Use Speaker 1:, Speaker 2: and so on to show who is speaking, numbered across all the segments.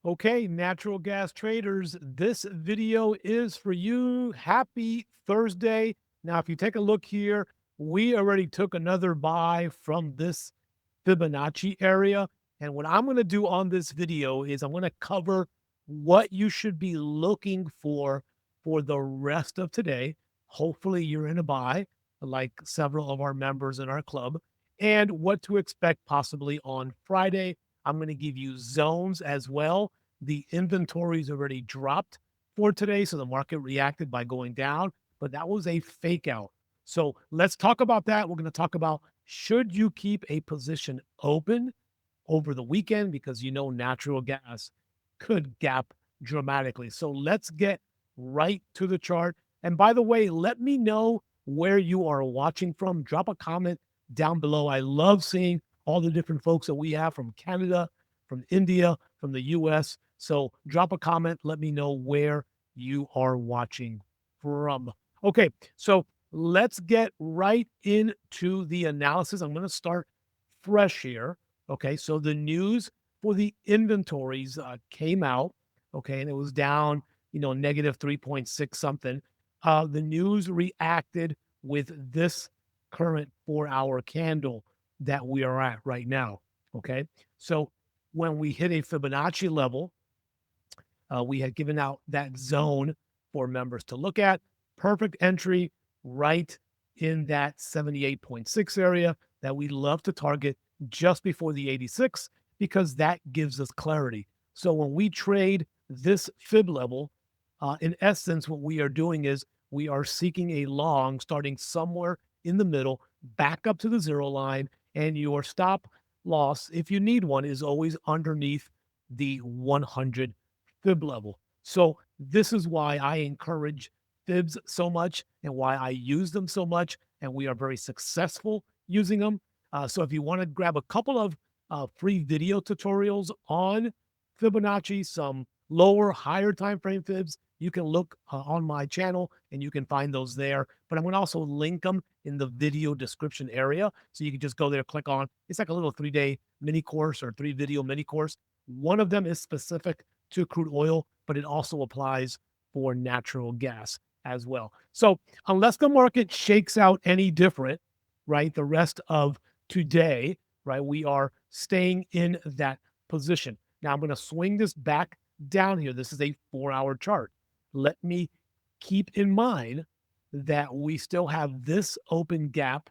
Speaker 1: Okay, natural gas traders, this video is for you. Happy Thursday. Now, if you take a look here, we already took another buy from this Fibonacci area. And what I'm going to do on this video is I'm going to cover what you should be looking for the rest of today. Hopefully, you're in a buy, like several of our members in our club, and what to expect possibly on Friday. I'm going to give you zones as well. The inventory's already dropped for today, so the market reacted by going down, but that was a fake out. So let's talk about that. We're going to talk about should you keep a position open over the weekend because you know natural gas could gap dramatically. So let's get right to the chart. And by the way, let me know where you are watching from. Drop a comment down below. I love seeing all the different folks that we have from Canada, from India, from the US. So drop a comment. Let me know where you are watching from. Okay, so let's get right into the analysis. I'm going to start fresh here. Okay, so the news for the inventories came out. Okay, and it was down, negative 3.6 something. The news reacted with this current 4-hour candle that we are at right now. Okay, so when we hit a Fibonacci level, we had given out that zone for members to look at. Perfect entry right in that 78.6 area that we love to target just before the 86 because that gives us clarity. So when we trade this fib level, in essence, what we are doing is we are seeking a long starting somewhere in the middle, back up to the zero line, and your stop loss, if you need one, is always underneath the 100 fib level. So this is why I encourage fibs so much and why I use them so much, and we are very successful using them. So if you want to grab a couple of free video tutorials on Fibonacci, some lower, higher time frame fibs, you can look on my channel and you can find those there. But I'm going to also link them in the video description area. So you can just go there, click on, it's like a little 3-day mini course or 3-video mini course. One of them is specific to crude oil, but it also applies for natural gas as well. So unless the market shakes out any different, right, the rest of today, right, we are staying in that position. Now I'm going to swing this back down here. This is a 4-hour chart. Let me keep in mind that we still have this open gap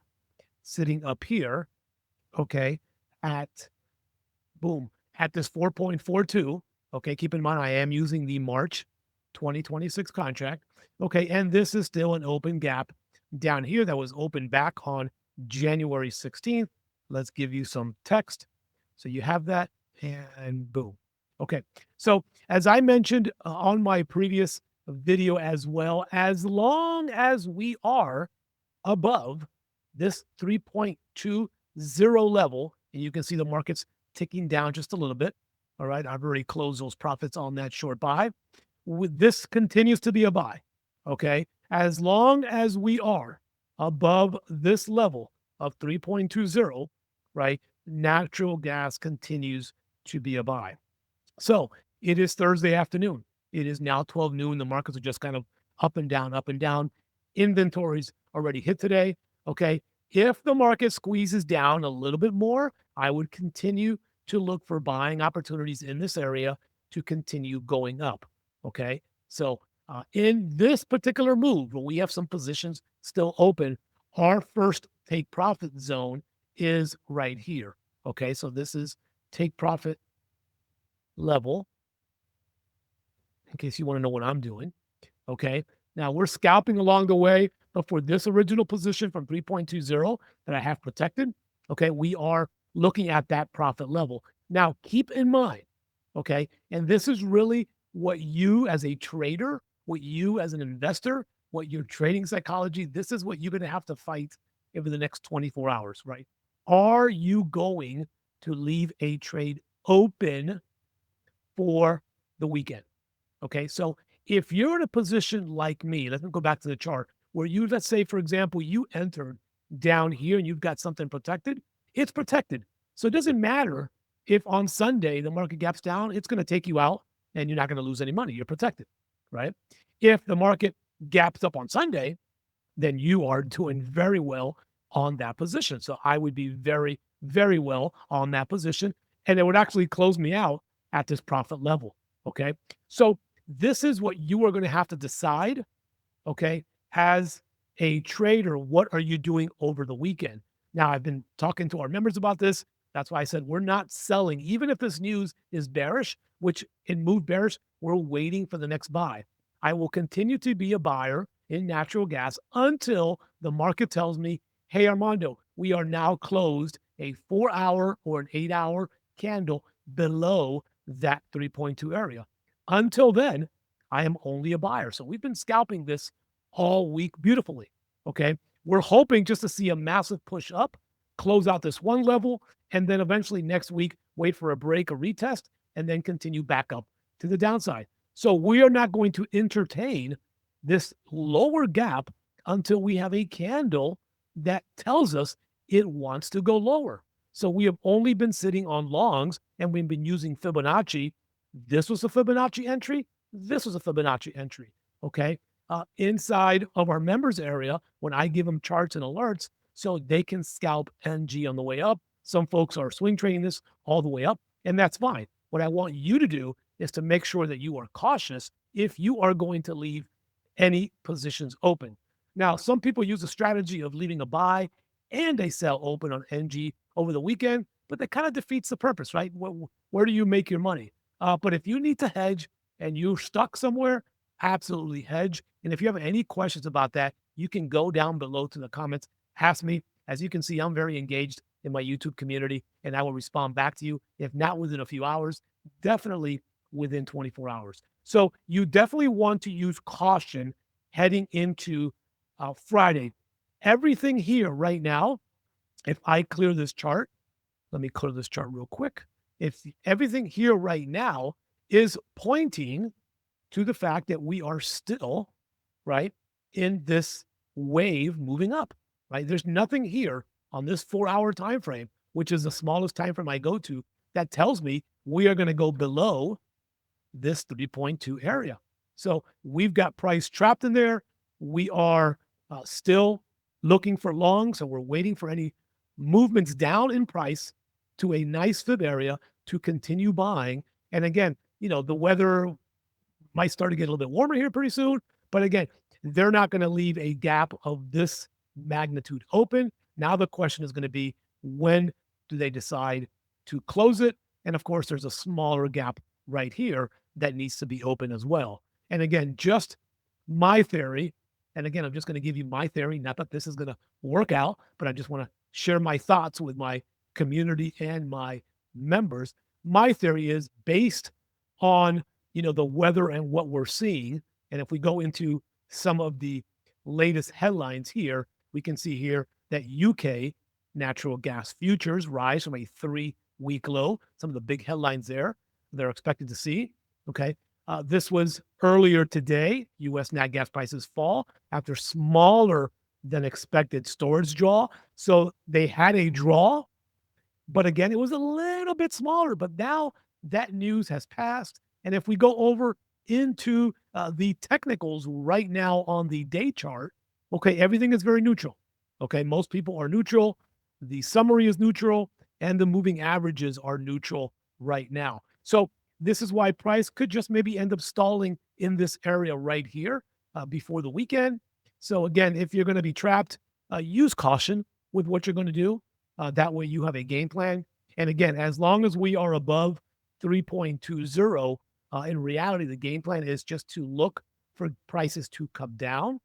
Speaker 1: sitting up here, okay, at boom, at this 4.42. Okay, keep in mind I am using the March 2026 contract. Okay, and this is still an open gap down here that was open back on January 16th. Let's give you some text. So you have that, and boom. Okay, so as I mentioned on my previous video as well, as long as we are above this 3.20 level, and you can see the market's ticking down just a little bit. All right, I've already closed those profits on that short buy. This continues to be a buy. Okay, as long as we are above this level of 3.20, right, natural gas continues to be a buy. So it is Thursday afternoon. It is now 12 noon. The markets are just kind of up and down, up and down. Inventories already hit today. Okay. If the market squeezes down a little bit more, I would continue to look for buying opportunities in this area to continue going up. Okay. So in this particular move, when we have some positions still open, our first take profit zone is right here. Okay. So this is take profit level in case you want to know what I'm doing. Okay. Now we're scalping along the way, but for this original position from 3.20 that I have protected, okay, we are looking at that profit level. Now keep in mind, okay, and this is really what you as a trader, what you as an investor, what your trading psychology, this is what you're going to have to fight over the next 24 hours, right? Are you going to leave a trade open for the weekend? Okay, so if you're in a position like me, let me go back to the chart where you, let's say, for example, you entered down here and you've got something protected, it's protected. So it doesn't matter if on Sunday the market gaps down, it's going to take you out and you're not going to lose any money. You're protected, right? If the market gaps up on Sunday, then you are doing very well on that position. So I would be very, very well on that position. And it would actually close me out at this profit level. Okay. So this is what you are going to have to decide. Okay. As a trader, what are you doing over the weekend? Now, I've been talking to our members about this. That's why I said we're not selling. Even if this news is bearish, which it moved bearish, we're waiting for the next buy. I will continue to be a buyer in natural gas until the market tells me, hey, Armando, we are now closed a 4-hour or an 8-hour candle below that 3.2 area. Until then, I am only a buyer. So we've been scalping this all week beautifully. Okay. We're hoping just to see a massive push up, close out this one level, and then eventually next week, wait for a break, a retest, and then continue back up to the downside. So we are not going to entertain this lower gap until we have a candle that tells us it wants to go lower. So we have only been sitting on longs and we've been using Fibonacci. This was a Fibonacci entry. This was a Fibonacci entry. Okay. Inside of our members area, when I give them charts and alerts, so they can scalp NG on the way up. Some folks are swing trading this all the way up, and that's fine. What I want you to do is to make sure that you are cautious if you are going to leave any positions open. Now, some people use a strategy of leaving a buy and a sell open on NG over the weekend, but that kind of defeats the purpose, right? Where do you make your money? But if you need to hedge and you're stuck somewhere, absolutely hedge. And if you have any questions about that, you can go down below to the comments, ask me. As you can see, I'm very engaged in my YouTube community and I will respond back to you. If not within a few hours, definitely within 24 hours. So you definitely want to use caution heading into Friday. Everything here right now, if I clear this chart, let me clear this chart real quick. If everything here right now is pointing to the fact that we are still, right, in this wave moving up, right? There's nothing here on this 4-hour time frame, which is the smallest time frame I go to, that tells me we are going to go below this 3.2 area. So we've got price trapped in there. We are still looking for long, so we're waiting for any movements down in price to a nice fib area to continue buying. And again, the weather might start to get a little bit warmer here pretty soon. But again, they're not going to leave a gap of this magnitude open. Now the question is going to be, when do they decide to close it? And of course, there's a smaller gap right here that needs to be open as well. And again, just my theory. And again, I'm just going to give you my theory, not that this is going to work out, but I just want to share my thoughts with my community and my members. My theory is based on the weather and what we're seeing. And if we go into some of the latest headlines here, we can see here that UK natural gas futures rise from a 3-week low. Some of the big headlines there they're expected to see. Okay. This was earlier today. US nat gas prices fall after smaller than expected storage draw. So they had a draw, but again, it was a little bit smaller. But now that news has passed. And if we go over into the technicals right now on the day chart, okay, everything is very neutral. Okay, most people are neutral. The summary is neutral, and the moving averages are neutral right now. So this is why price could just maybe end up stalling in this area right here before the weekend. So again, if you're going to be trapped, use caution with what you're going to do. That way you have a game plan. And again, as long as we are above 3.20, in reality, the game plan is just to look for prices to come down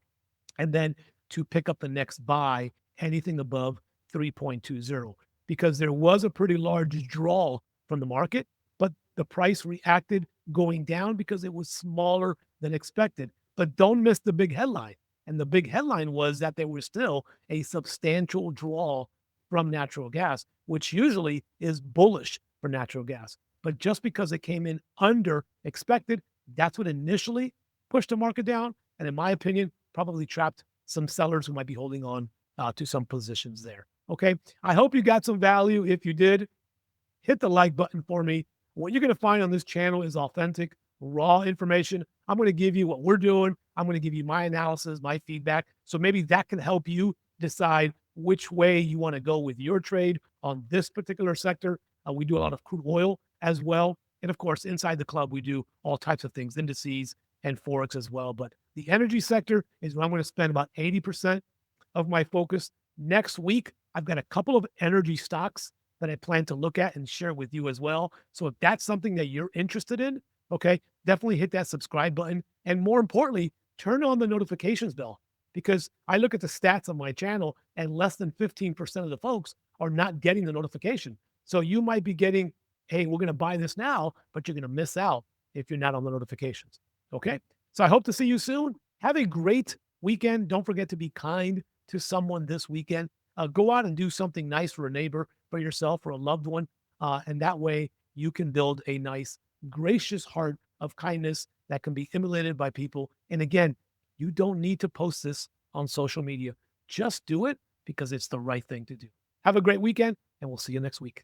Speaker 1: and then to pick up the next buy, anything above 3.20, because there was a pretty large draw from the market, but the price reacted going down because it was smaller than expected. But don't miss the big headline. And the big headline was that there was still a substantial draw from natural gas, which usually is bullish for natural gas. But just because it came in under expected, that's what initially pushed the market down. And in my opinion, probably trapped some sellers who might be holding on to some positions there. Okay. I hope you got some value. If you did, hit the like button for me. What you're going to find on this channel is authentic, raw information. I'm going to give you what we're doing. I'm going to give you my analysis, my feedback. So maybe that can help you decide which way you want to go with your trade on this particular sector. We do a lot of crude oil as well. And of course, inside the club, we do all types of things, indices and Forex as well. But the energy sector is where I'm going to spend about 80% of my focus. Next week, I've got a couple of energy stocks that I plan to look at and share with you as well. So if that's something that you're interested in, okay, definitely hit that subscribe button. And more importantly, turn on the notifications bell, because I look at the stats on my channel and less than 15% of the folks are not getting the notification. So you might be getting, hey, we're going to buy this now, but you're going to miss out if you're not on the notifications. Okay. So I hope to see you soon. Have a great weekend. Don't forget to be kind to someone this weekend. Go out and do something nice for a neighbor, for yourself, or a loved one. And that way you can build a nice, gracious heart of kindness that can be emulated by people. And again, you don't need to post this on social media. Just do it because it's the right thing to do. Have a great weekend, and we'll see you next week.